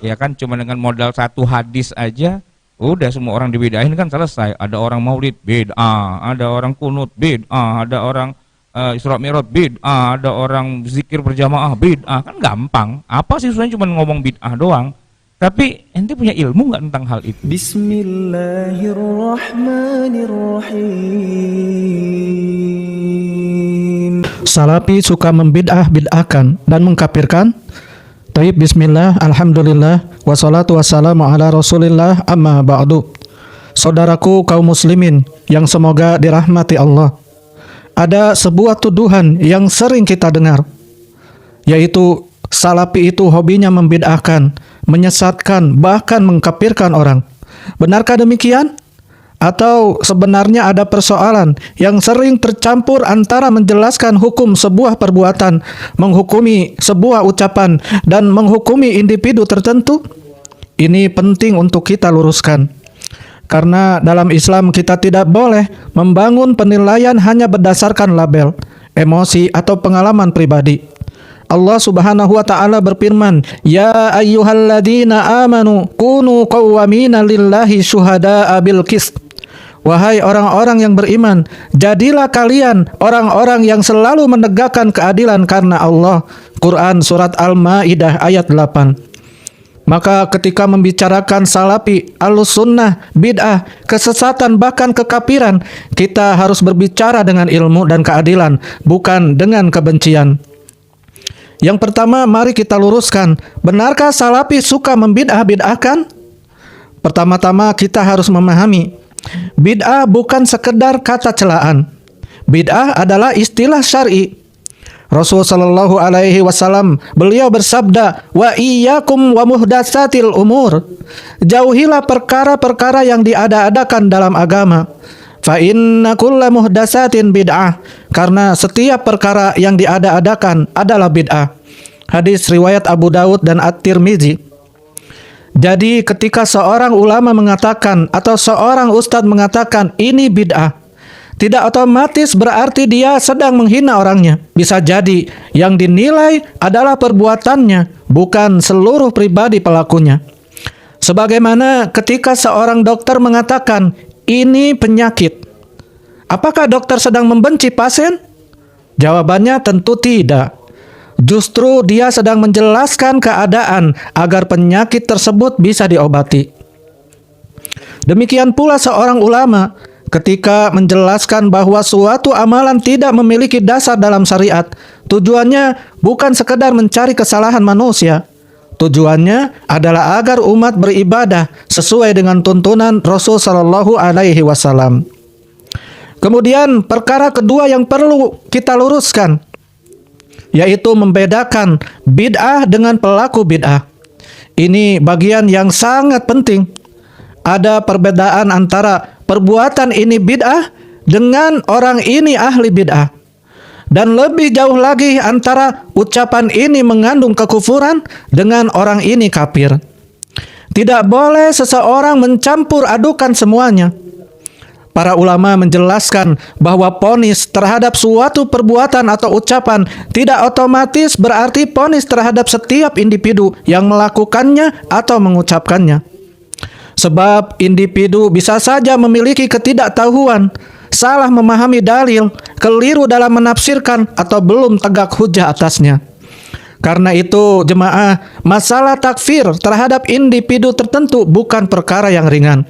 Ya kan, cuma dengan modal satu hadis aja udah semua orang dibedain kan selesai. Ada orang maulid bid'ah, ada orang kunut bid'ah, ada orang Isra Mi'raj bid'ah, ada orang zikir berjamaah bid'ah. Kan gampang. Apa sih susahnya cuma ngomong bid'ah doang? Tapi ente punya ilmu nggak tentang hal itu? Bismillahirrahmanirrahim. Salafi suka membid'ah-bid'ahkan dan mengkafirkan. Taib, bismillah, alhamdulillah, wassalatu wassalamu ala rasulillah, amma ba'du. Saudaraku kaum muslimin yang semoga dirahmati Allah. Ada sebuah tuduhan yang sering kita dengar, yaitu salafi itu hobinya membid'ahkan, menyesatkan, bahkan mengkafirkan orang. Benarkah demikian? Atau sebenarnya ada persoalan yang sering tercampur antara menjelaskan hukum sebuah perbuatan, menghukumi sebuah ucapan, dan menghukumi individu tertentu? Ini penting untuk kita luruskan. Karena dalam Islam kita tidak boleh membangun penilaian hanya berdasarkan label, emosi, atau pengalaman pribadi. Allah Subhanahu wa taala berfirman, "Ya ayyuhalladzina amanu kunu qawwamina lillahi syuhada'a bil qist." Wahai orang-orang yang beriman, jadilah kalian orang-orang yang selalu menegakkan keadilan karena Allah. Quran surat Al-Maidah ayat 8. Maka ketika membicarakan salafi, ahlus-sunnah, bid'ah, kesesatan, bahkan kekafiran, kita harus berbicara dengan ilmu dan keadilan, bukan dengan kebencian. Yang pertama, mari kita luruskan, benarkah salafi suka membid'ah-bid'ahkan? Pertama-tama kita harus memahami, bid'ah bukan sekedar kata celaan. Bid'ah adalah istilah syar'i. Rasul sallallahu alaihi wasallam beliau bersabda, "Wa iyyakum wa muhdatsatil umur." Jauhilah perkara-perkara yang diada-adakan dalam agama. Fa inna kulla muhdatsatin bid'ah, karena setiap perkara yang diada-adakan adalah bid'ah. Hadis riwayat Abu Daud dan At-Tirmizi. Jadi ketika seorang ulama mengatakan atau seorang ustadz mengatakan ini bid'ah, tidak otomatis berarti dia sedang menghina orangnya. Bisa jadi yang dinilai adalah perbuatannya, bukan seluruh pribadi pelakunya. Sebagaimana ketika seorang dokter mengatakan ini penyakit, apakah dokter sedang membenci pasien? Jawabannya tentu tidak. Justru dia sedang menjelaskan keadaan agar penyakit tersebut bisa diobati. Demikian pula seorang ulama ketika menjelaskan bahwa suatu amalan tidak memiliki dasar dalam syariat, tujuannya bukan sekedar mencari kesalahan manusia. Tujuannya adalah agar umat beribadah sesuai dengan tuntunan Rasul sallallahu alaihi wasallam. Kemudian perkara kedua yang perlu kita luruskan, yaitu membedakan bid'ah dengan pelaku bid'ah. Ini bagian yang sangat penting. Ada perbedaan antara perbuatan ini bid'ah dengan orang ini ahli bid'ah. Dan lebih jauh lagi antara ucapan ini mengandung kekufuran dengan orang ini kafir. Tidak boleh seseorang mencampur adukan semuanya. Para ulama menjelaskan bahwa vonis terhadap suatu perbuatan atau ucapan tidak otomatis berarti vonis terhadap setiap individu yang melakukannya atau mengucapkannya. Sebab individu bisa saja memiliki ketidaktahuan, salah memahami dalil, keliru dalam menafsirkan, atau belum tegak hujah atasnya. Karena itu, jemaah, masalah takfir terhadap individu tertentu bukan perkara yang ringan.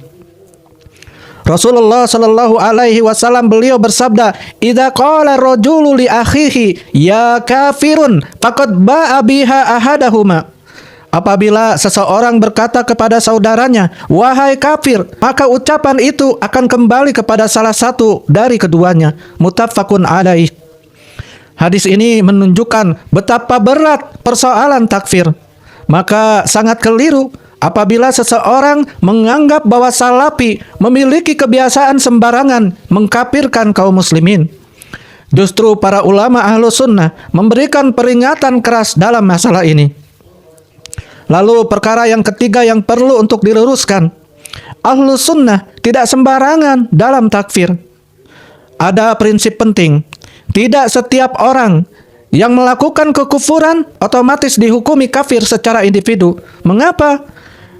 Rasulullah sallallahu alaihi wasallam beliau bersabda, "Idza qala ar-rajulu li akhihi ya kafirun faqad ba'a biha ahadahuma." Apabila seseorang berkata kepada saudaranya, "Wahai kafir," maka ucapan itu akan kembali kepada salah satu dari keduanya. Muttafaqun alaih. Hadis ini menunjukkan betapa berat persoalan takfir. Maka sangat keliru apabila seseorang menganggap bahwa salafi memiliki kebiasaan sembarangan mengkafirkan kaum muslimin. Justru para ulama ahlus sunnah memberikan peringatan keras dalam masalah ini. Lalu perkara yang ketiga yang perlu untuk diluruskan, ahlus sunnah tidak sembarangan dalam takfir. Ada prinsip penting, tidak setiap orang Yang melakukan kekufuran otomatis dihukumi kafir secara individu. Mengapa?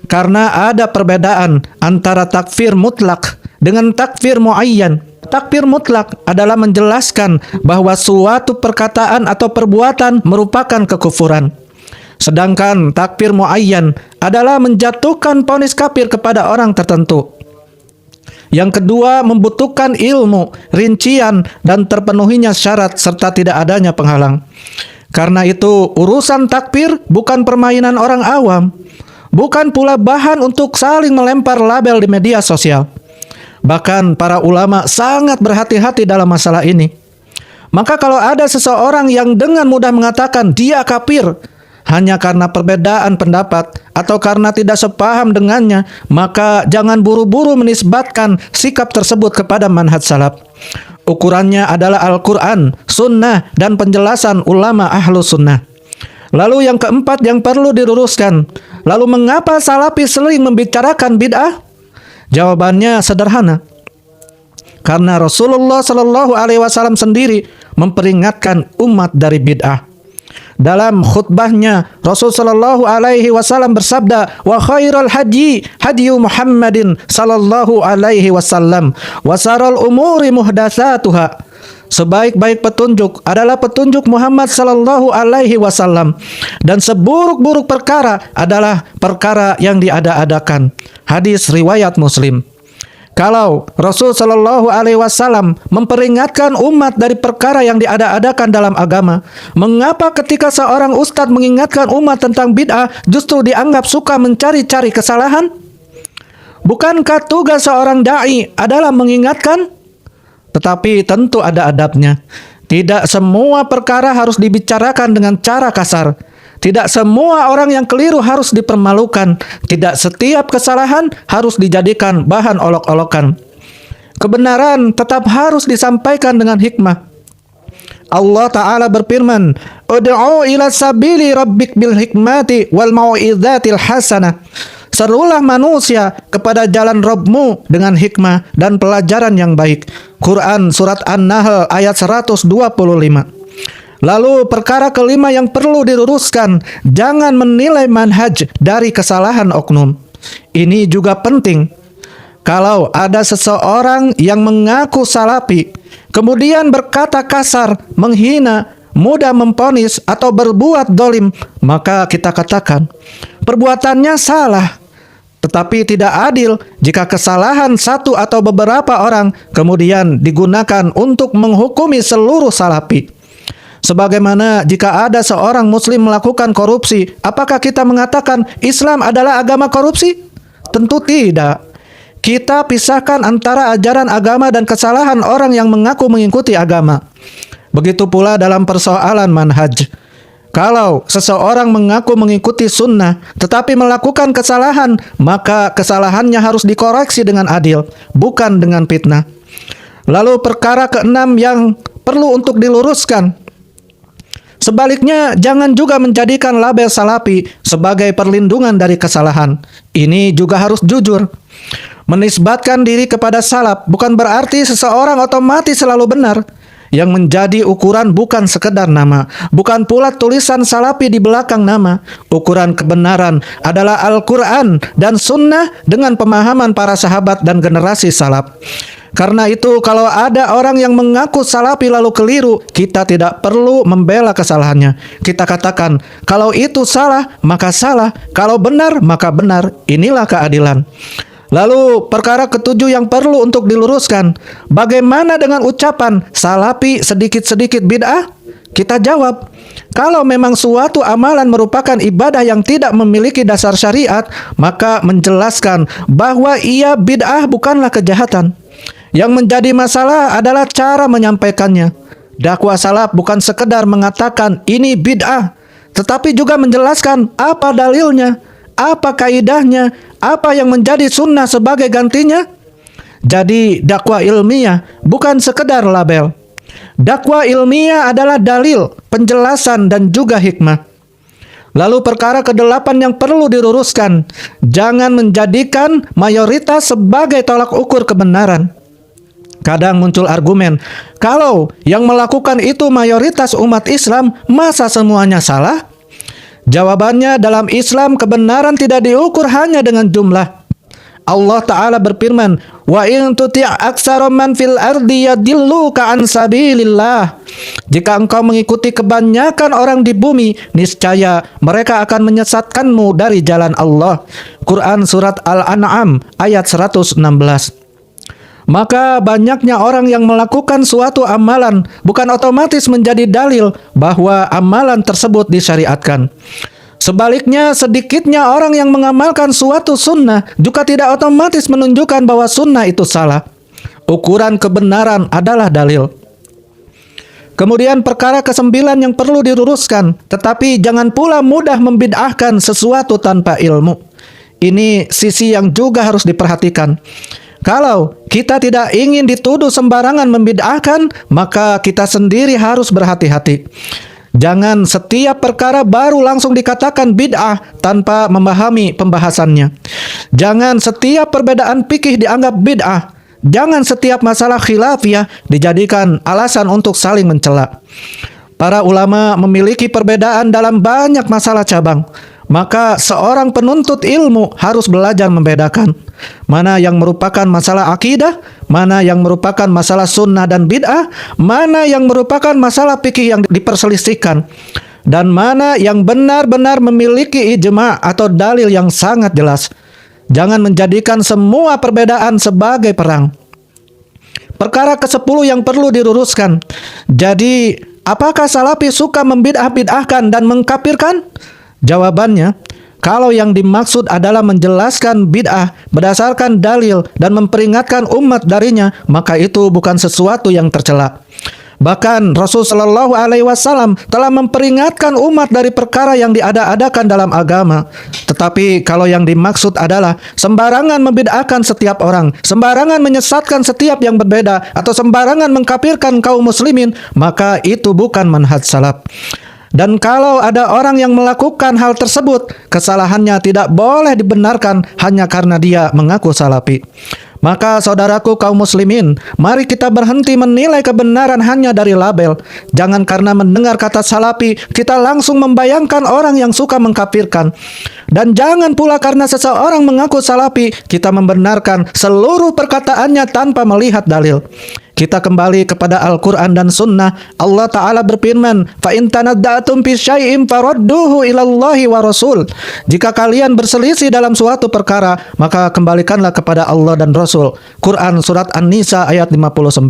Karena ada perbedaan antara takfir mutlak dengan takfir muayyan. Takfir mutlak adalah menjelaskan bahwa suatu perkataan atau perbuatan merupakan kekufuran. Sedangkan takfir muayyan adalah menjatuhkan vonis kafir kepada orang tertentu. Yang kedua, membutuhkan ilmu, rincian, dan terpenuhinya syarat serta tidak adanya penghalang. Karena itu, urusan takfir bukan permainan orang awam, bukan pula bahan untuk saling melempar label di media sosial. Bahkan para ulama sangat berhati-hati dalam masalah ini. Maka kalau ada seseorang yang dengan mudah mengatakan dia kafir hanya karena perbedaan pendapat atau karena tidak sepaham dengannya, maka jangan buru-buru menisbatkan sikap tersebut kepada manhaj salaf. Ukurannya adalah Al-Quran, Sunnah, dan penjelasan ulama ahlu sunnah. Lalu yang keempat yang perlu diluruskan, lalu mengapa salafi sering membicarakan bid'ah? Jawabannya sederhana. Karena Rasulullah Shallallahu Alaihi Wasallam sendiri memperingatkan umat dari bid'ah. Dalam khutbahnya Rasul sallallahu alaihi wasallam bersabda, "Wa khairul hadi hadiyu Muhammadin sallallahu alaihi wasallam, wa sarul umuri muhdatsatuha." Sebaik-baik petunjuk adalah petunjuk Muhammad sallallahu alaihi wasallam, dan seburuk-buruk perkara adalah perkara yang diada-adakan. Hadis riwayat Muslim. Kalau Rasul Shallallahu Alaihi Wasallam memperingatkan umat dari perkara yang diada-adakan dalam agama, mengapa ketika seorang ustadz mengingatkan umat tentang bid'ah justru dianggap suka mencari-cari kesalahan? Bukankah tugas seorang dai adalah mengingatkan? Tetapi tentu ada adabnya. Tidak semua perkara harus dibicarakan dengan cara kasar. Tidak semua orang yang keliru harus dipermalukan. Tidak setiap kesalahan harus dijadikan bahan olok-olokan. Kebenaran tetap harus disampaikan dengan hikmah. Allah Ta'ala berfirman, "Ud'u ila sabili rabbik bil hikmati wal mau'izatil hasanah." Serulah manusia kepada jalan Rabbmu dengan hikmah dan pelajaran yang baik. Quran Surat An-Nahl ayat 125. Lalu perkara kelima yang perlu diluruskan, jangan menilai manhaj dari kesalahan oknum. Ini juga penting. Kalau ada seseorang yang mengaku salafi, kemudian berkata kasar, menghina, mudah memponis atau berbuat dolim, maka kita katakan, perbuatannya salah. Tetapi tidak adil jika kesalahan satu atau beberapa orang kemudian digunakan untuk menghukumi seluruh salafi. Sebagaimana jika ada seorang muslim melakukan korupsi, apakah kita mengatakan Islam adalah agama korupsi? Tentu tidak. Kita pisahkan antara ajaran agama dan kesalahan orang yang mengaku mengikuti agama. Begitu pula dalam persoalan manhaj. Kalau seseorang mengaku mengikuti sunnah tetapi melakukan kesalahan, maka kesalahannya harus dikoreksi dengan adil, bukan dengan fitnah. Lalu perkara keenam yang perlu untuk diluruskan, sebaliknya, jangan juga menjadikan label salafi sebagai perlindungan dari kesalahan. Ini juga harus jujur. Menisbatkan diri kepada salaf bukan berarti seseorang otomatis selalu benar. Yang menjadi ukuran bukan sekedar nama, bukan pula tulisan salafi di belakang nama. Ukuran kebenaran adalah Al-Quran dan Sunnah dengan pemahaman para sahabat dan generasi salaf. Karena itu kalau ada orang yang mengaku salafi lalu keliru, kita tidak perlu membela kesalahannya. Kita katakan, kalau itu salah, maka salah. Kalau benar, maka benar. Inilah keadilan. Lalu perkara ketujuh yang perlu untuk diluruskan, bagaimana dengan ucapan salafi sedikit-sedikit bid'ah? Kita jawab, kalau memang suatu amalan merupakan ibadah yang tidak memiliki dasar syariat, maka menjelaskan bahwa ia bid'ah bukanlah kejahatan. Yang menjadi masalah adalah cara menyampaikannya. Dakwah salaf bukan sekedar mengatakan ini bid'ah, tetapi juga menjelaskan apa dalilnya, apa kaidahnya, apa yang menjadi sunnah sebagai gantinya. Jadi dakwah ilmiah bukan sekedar label. Dakwah ilmiah adalah dalil, penjelasan, dan juga hikmah. Lalu perkara kedelapan yang perlu diluruskan, jangan menjadikan mayoritas sebagai tolak ukur kebenaran. Kadang muncul argumen, kalau yang melakukan itu mayoritas umat Islam, masa semuanya salah? Jawabannya, dalam Islam kebenaran tidak diukur hanya dengan jumlah. Allah Ta'ala berfirman, wa in tuti' aktsara man fil ardi yadilluka an sabilillah. Jika engkau mengikuti kebanyakan orang di bumi, niscaya mereka akan menyesatkanmu dari jalan Allah. Quran surat Al-An'am ayat 116. Maka banyaknya orang yang melakukan suatu amalan bukan otomatis menjadi dalil bahwa amalan tersebut disyariatkan. Sebaliknya, sedikitnya orang yang mengamalkan suatu sunnah juga tidak otomatis menunjukkan bahwa sunnah itu salah. Ukuran kebenaran adalah dalil. Kemudian perkara ke-9 yang perlu diluruskan, tetapi jangan pula mudah membid'ahkan sesuatu tanpa ilmu. Ini sisi yang juga harus diperhatikan. Kalau kita tidak ingin dituduh sembarangan membid'ahkan, maka kita sendiri harus berhati-hati. Jangan setiap perkara baru langsung dikatakan bid'ah tanpa memahami pembahasannya. Jangan setiap perbedaan fikih dianggap bid'ah. Jangan setiap masalah khilafiyah dijadikan alasan untuk saling mencela. Para ulama memiliki perbedaan dalam banyak masalah cabang. Maka seorang penuntut ilmu harus belajar membedakan mana yang merupakan masalah akidah, mana yang merupakan masalah sunnah dan bid'ah, mana yang merupakan masalah fikih yang diperselisihkan, dan mana yang benar-benar memiliki ijma' atau dalil yang sangat jelas. Jangan menjadikan semua perbedaan sebagai perang. Perkara ke-10 yang perlu diluruskan. Jadi, apakah salafi suka membid'ah-bid'ahkan dan mengkafirkan? Jawabannya, kalau yang dimaksud adalah menjelaskan bid'ah berdasarkan dalil dan memperingatkan umat darinya, maka itu bukan sesuatu yang tercela. Bahkan Rasulullah SAW telah memperingatkan umat dari perkara yang diada-adakan dalam agama. Tetapi kalau yang dimaksud adalah sembarangan membid'ahkan setiap orang, sembarangan menyesatkan setiap yang berbeda, atau sembarangan mengkafirkan kaum muslimin, maka itu bukan manhaj salaf. Dan kalau ada orang yang melakukan hal tersebut, kesalahannya tidak boleh dibenarkan hanya karena dia mengaku salafi. Maka saudaraku kaum muslimin, mari kita berhenti menilai kebenaran hanya dari label. Jangan karena mendengar kata salafi, kita langsung membayangkan orang yang suka mengkafirkan. Dan jangan pula karena seseorang mengaku salafi, kita membenarkan seluruh perkataannya tanpa melihat dalil. Kita kembali kepada Al-Quran dan Sunnah. Allah Ta'ala berfirman, فَإِن تَنَدَّأْتُمْ فِي شَيْءٍ فَرَدُّوهُ إِلَى اللَّهِ وَرَسُولِ. Jika kalian berselisih dalam suatu perkara, maka kembalikanlah kepada Allah dan Rasul. Quran Surat An-Nisa ayat 59.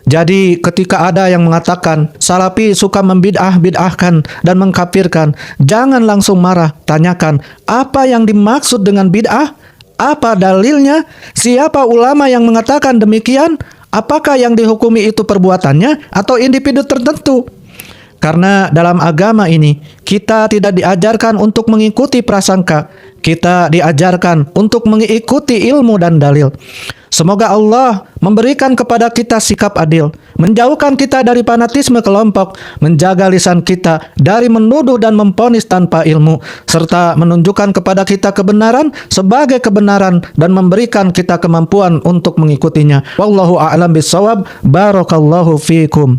Jadi ketika ada yang mengatakan salafi suka membid'ah-bid'ahkan dan mengkafirkan, jangan langsung marah. Tanyakan, apa yang dimaksud dengan bid'ah? Apa dalilnya? Siapa ulama yang mengatakan demikian? Apakah yang dihukumi itu perbuatannya atau individu tertentu? Karena dalam agama ini kita tidak diajarkan untuk mengikuti prasangka, kita diajarkan untuk mengikuti ilmu dan dalil. Semoga Allah memberikan kepada kita sikap adil, menjauhkan kita dari fanatisme kelompok, menjaga lisan kita dari menuduh dan memvonis tanpa ilmu, serta menunjukkan kepada kita kebenaran sebagai kebenaran dan memberikan kita kemampuan untuk mengikutinya. Wallahu a'lam bishawab. Barakallahu fiikum.